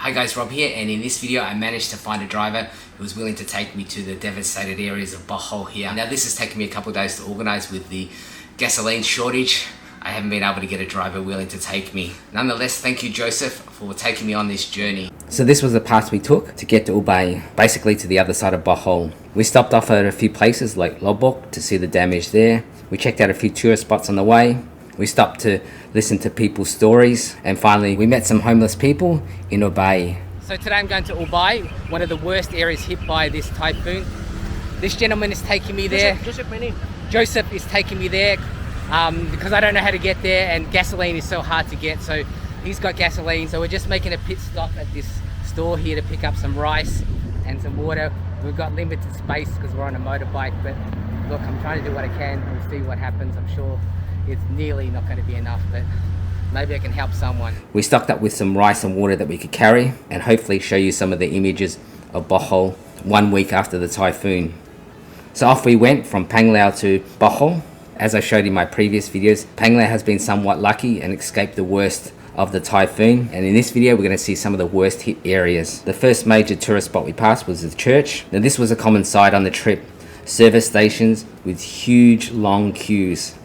Hi guys, Rob here, and in this video I managed to find a driver who was willing to take me to the devastated areas of Bohol here. Now this has taken me a couple of days to organise with the gasoline shortage. I haven't been able to get a driver willing to take me. Nonetheless, thank you Joseph for taking me on this journey. So this was the path we took to get to Ubay, basically to the other side of Bohol. We stopped off at a few places like Loboc to see the damage there. We checked out a few tourist spots on the way. We stopped to listen to people's stories, and finally we met some homeless people in Ubay. So today I'm going to Ubay, one of the worst areas hit by this typhoon. This gentleman is taking me there. Joseph, my name. Joseph is taking me there because I don't know how to get there, and gasoline is so hard to get, so he's got gasoline. So we're just making a pit stop at this store here to pick up some rice and some water. We've got limited space because we're on a motorbike, but look, I'm trying to do what I can. We'll see what happens. I'm sure it's nearly not going to be enough, but maybe I can help someone. We stocked up with some rice and water that we could carry, and hopefully show you some of the images of Bohol 1 week after the typhoon. So off we went from Panglao to Bohol. As I showed in my previous videos, Panglao has been somewhat lucky and escaped the worst of the typhoon, and in this video we're going to see some of the worst hit areas. The first major tourist spot we passed was the church. Now this was a common sight on the trip. Service stations with huge long queues.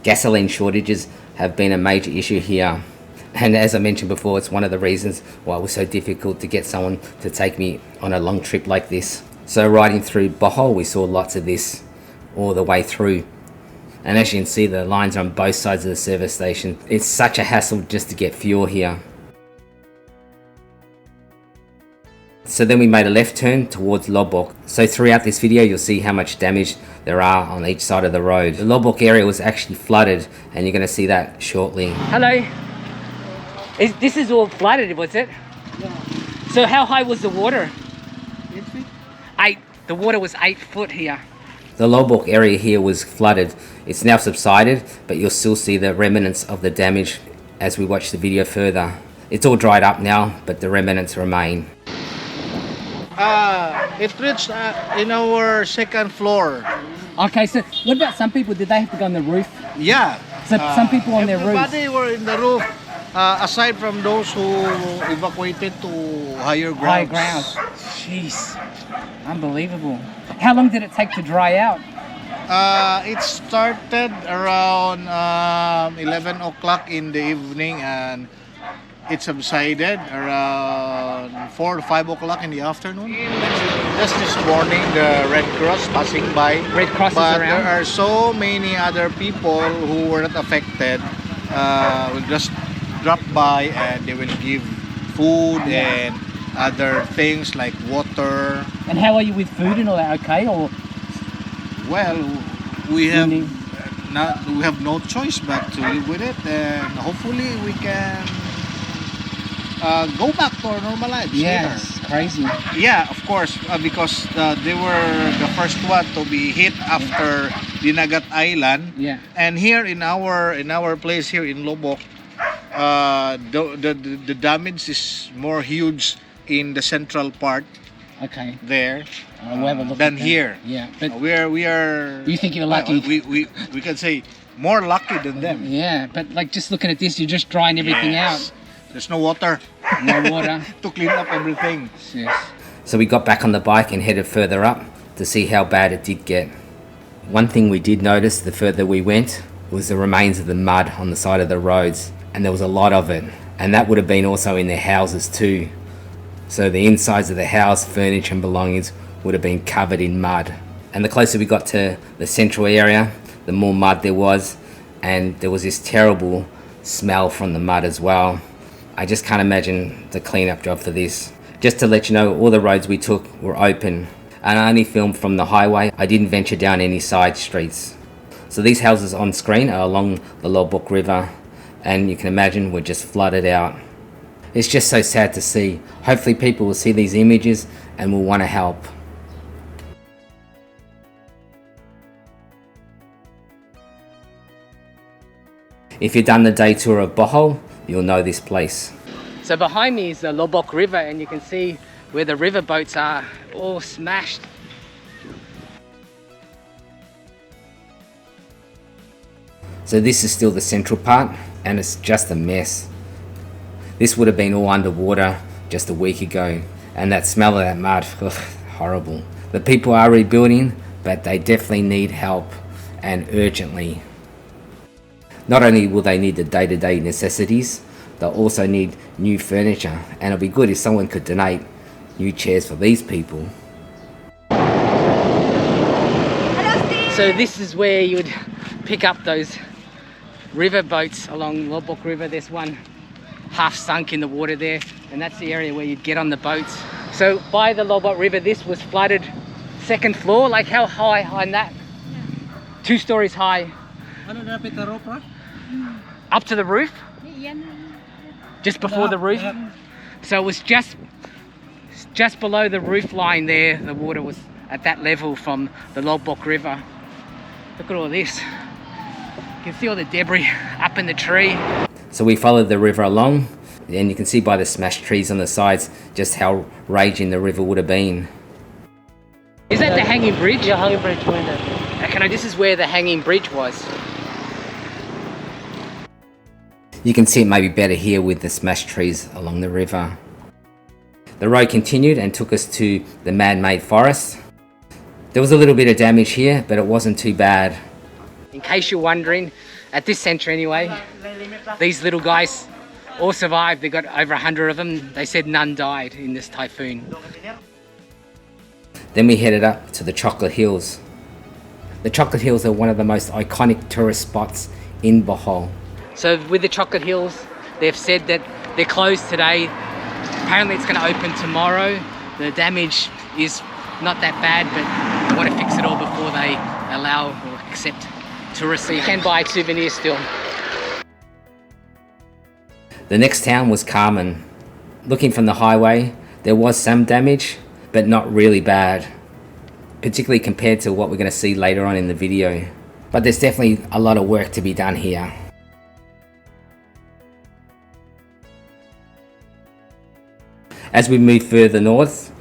Gasoline shortages have been a major issue here, and as I mentioned before, it's one of the reasons why it was so difficult to get someone to take me on a long trip like this. So riding through Bohol, we saw lots of this all the way through, and as you can see, the lines are on both sides of the service station. It's such a hassle just to get fuel here. So then we made a left turn towards Loboc. So throughout this video you'll see how much damage there are on each side of the road. The Loboc area was actually flooded, and you're going to see that shortly. Hello. This is all flooded, was it? Yeah. So how high was the water? 8 feet. The water was 8 foot here. The Loboc area here was flooded. It's now subsided, but you'll still see the remnants of the damage as we watch the video further. It's all dried up now, but the remnants remain. It reached in our second floor. Okay, so what about some people? Did they have to go on the roof? Yeah. So some people on their roofs. Everybody were in the roof, aside from those who evacuated to higher grounds. High grounds. Jeez, unbelievable. How long did it take to dry out? It started around 11 o'clock in the evening, and it subsided around 4 to 5 o'clock in the afternoon. Just this morning, the Red Cross passing by. Red Cross is but around? There are so many other people who were not affected. Will just drop by and they will give food and other things like water. And how are you with food and all that? Okay, or well, we have no choice but to live with it, and hopefully we can go back to our normal lives. yes, crazy. Yeah, of course, because they were the first one to be hit after Dinagat Island. Yeah. And here in our place here in Loboc, the damage is more huge in the central part. Okay. There We'll have a look than at that. here. Yeah, but we are. you think you're lucky? We can say more lucky than them. Yeah, but like just looking at this, you're just drying everything Yes. There's no water. out. No water. To clean up everything. Yes. So we got back on the bike and headed further up to see how bad it did get. One thing we did notice the further we went was the remains of the mud on the side of the roads, and there was a lot of it, and that would have been also in their houses too. So the insides of the house, furniture and belongings would have been covered in mud. And the closer we got to the central area, the more mud there was, and there was this terrible smell from the mud as well. I just can't imagine the cleanup job for this. Just to let you know, all the roads we took were open, and I only filmed from the highway. I didn't venture down any side streets. So these houses on screen are along the Loboc River, and you can imagine we're just flooded out. It's just so sad to see. Hopefully people will see these images and will want to help. If you've done the day tour of Bohol, you'll know this place. So behind me is the Loboc River, and you can see where the river boats are all smashed. So this is still the central part, and it's just a mess. This would have been all underwater just a week ago. And that smell of that mud, ugh, horrible. The people are rebuilding, but they definitely need help, and urgently. Not only will they need the day-to-day necessities, they'll also need new furniture, and it'll be good if someone could donate new chairs for these people. So this is where you would pick up those river boats along Loboc River. There's one half sunk in the water there, and that's the area where you'd get on the boats. So by the Loboc River, this was flooded second floor. Like how high on that? 2 stories high. Up to the roof? Just before the roof? So it was just below the roof line there. The water was at that level from the Loboc River. Look at all this. You can see all the debris up in the tree. So we followed the river along, and you can see by the smashed trees on the sides just how raging the river would have been. Is that the hanging bridge? Yeah, hanging bridge going there. Okay, this is where the hanging bridge was. You can see it maybe better here with the smashed trees along the river. The road continued and took us to the man-made forest. There was a little bit of damage here, but it wasn't too bad. In case you're wondering, at this centre anyway, these little guys all survived. They got over 100 of them. They said none died in this typhoon. Then we headed up to the Chocolate Hills. The Chocolate Hills are one of the most iconic tourist spots in Bohol. So with the Chocolate Hills, they've said that they're closed today. Apparently it's going to open tomorrow. The damage is not that bad, but they want to fix it all before they allow or accept tourists. So you can buy souvenirs still. The next town was Carmen. Looking from the highway, there was some damage, but not really bad, particularly compared to what we're going to see later on in the video. But there's definitely a lot of work to be done here. As we moved further north,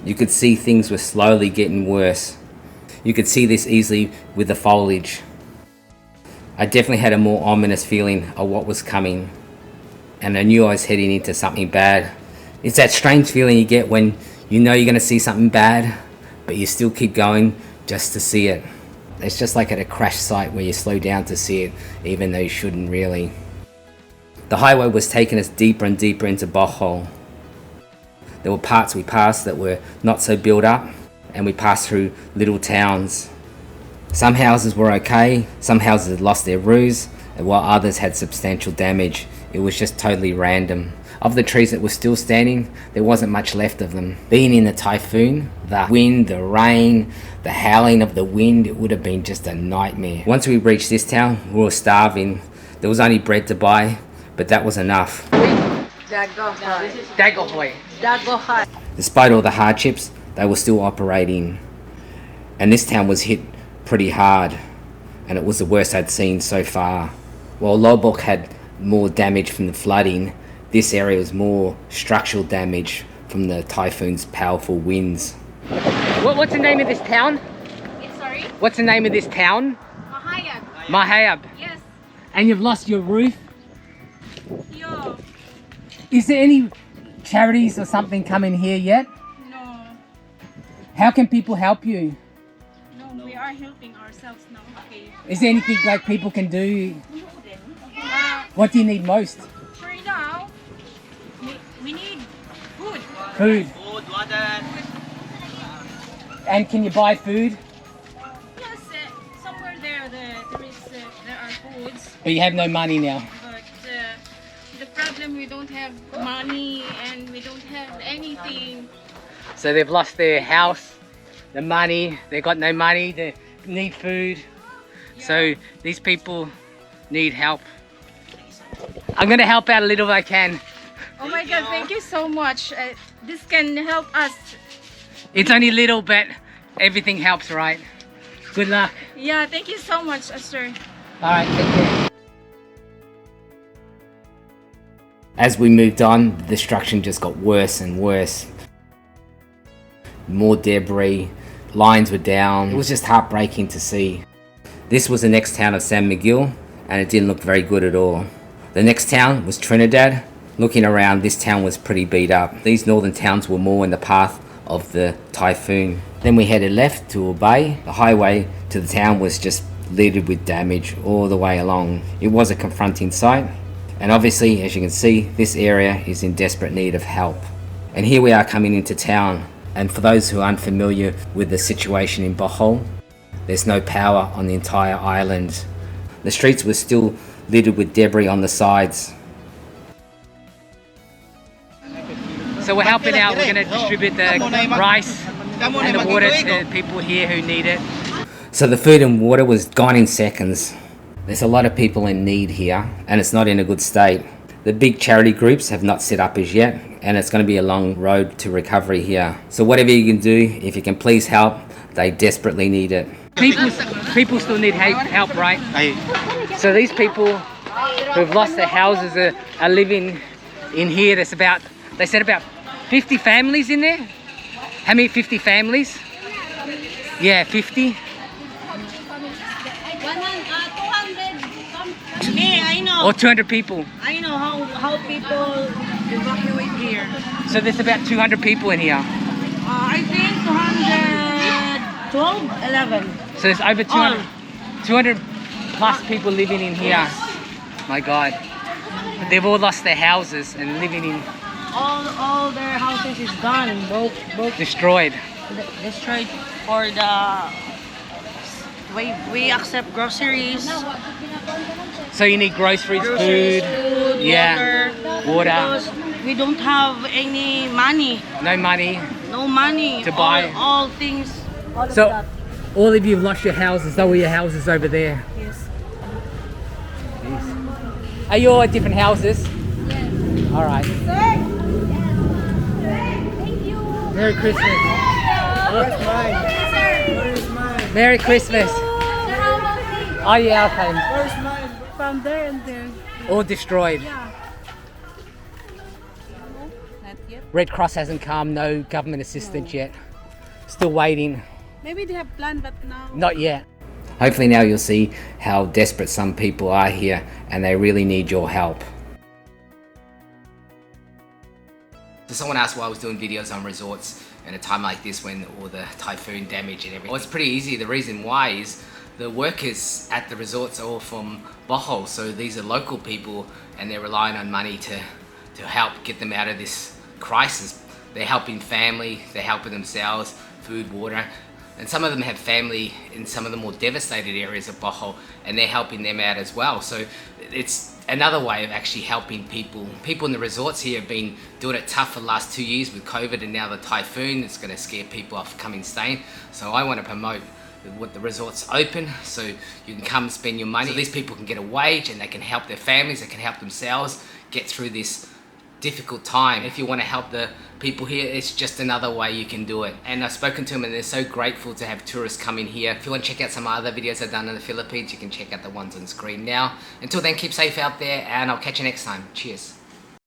you could see things were slowly getting worse. You could see this easily with the foliage. I definitely had a more ominous feeling of what was coming, and I knew I was heading into something bad. It's that strange feeling you get when you know you're going to see something bad, but you still keep going just to see it. It's just like at a crash site where you slow down to see it, even though you shouldn't really. The highway was taking us deeper and deeper into Bohol. There were parts we passed that were not so built up, and we passed through little towns. Some houses were okay, some houses had lost their roofs, and while others had substantial damage. It was just totally random. Of the trees that were still standing, there wasn't much left of them. Being in the typhoon, the wind, the rain, the howling of the wind, it would have been just a nightmare. Once we reached this town, we were starving. There was only bread to buy, but that was enough. Dagohoy. Despite all the hardships, they were still operating. And this town was hit pretty hard, and it was the worst I'd seen so far. While Loboc had more damage from the flooding, this area was more structural damage from the typhoon's powerful winds. What's the name of this town? Sorry? What's the name of this town? Mahayag. Mahayab. Yes. And you've lost your roof? Yo. Is there any charities or something coming here yet? No. How can people help you? No, we are helping ourselves now. Okay. Is there anything like people can do? Uh, What do you need most? for now, we need food. Food. And can you buy food? Yes, somewhere there are foods, But you have no money now. but the problem, we don't have money and we don't have anything. So they've lost their house, the money, they got no money, they need food. So these people need help. I'm gonna help out a little if I can. Oh my God, thank you so much. This can help us. It's only little, but everything helps, right? Good luck. Yeah, thank you so much, sir. Alright, take care. As we moved on, the destruction just got worse and worse. More debris, lines were down. It was just heartbreaking to see. This was the next town of San Miguel, and it didn't look very good at all. The next town was Trinidad, Looking around, this town was pretty beat up. These northern towns were more in the path of the typhoon. Then we headed left to Ubay. The highway to the town was just littered with damage all the way along. It was a confronting sight. And obviously, as you can see, this area is in desperate need of help. And here we are coming into town. And for those who aren't familiar with the situation in Bohol, there's no power on the entire island. The streets were still littered with debris on the sides. So we're helping out. We're going to distribute the rice and the water to people here who need it. So the food and water was gone in seconds. There's a lot of people in need here, and it's not in a good state. The big charity groups have not set up as yet, and it's going to be a long road to recovery here. So whatever you can do, if you can please help, they desperately need it. People still need help, right? So these people who've lost their houses are living in here. There's about, they said about 50 families in there. How many? 50 families? Yeah, 50. I know. Or 200 people. I know how people evacuate here. So there's about 200 people in here. I think 212, 11. So there's over 200 plus people living in here. My God. They've all lost their houses and living in... All their houses is gone. Both destroyed. destroyed for the... We accept groceries. So you need groceries, food, yeah, water. Because we don't have any money. No money. No money to buy. All things. So all of you have lost your houses. Though your houses over there. Yes. Are you all at different houses? Yes. All right. Thank you. Merry Christmas. Where's mine? Where's mine? Merry Christmas. Oh yeah, okay. Where's mine? From there and there. All destroyed. Yeah. Not yet. Red Cross hasn't come. No government assistance yet. Still waiting. Maybe they have planned, but now. Not yet. Hopefully now you'll see how desperate some people are here, and they really need your help. So someone asked why I was doing videos on resorts at a time like this when all the typhoon damage and everything. Well, it's pretty easy. The reason why is the workers at the resorts are all from Bohol, so these are local people and they're relying on money to help get them out of this crisis. They're helping family, they're helping themselves, food, water, and some of them have family in some of the more devastated areas of Bohol, and they're helping them out as well. So it's another way of actually helping people. People in the resorts here have been doing it tough for the last 2 years with COVID and now the typhoon. It's going to scare people off coming staying. So I want to promote what the resort's open so you can come spend your money. So these people can get a wage and they can help their families, they can help themselves get through this difficult time. If you want to help the people here, it's just another way you can do it. And I've spoken to them and they're so grateful to have tourists come in here. If you want to check out some other videos I've done in the Philippines, you can check out the ones on screen now. Until then, keep safe out there and I'll catch you next time. Cheers.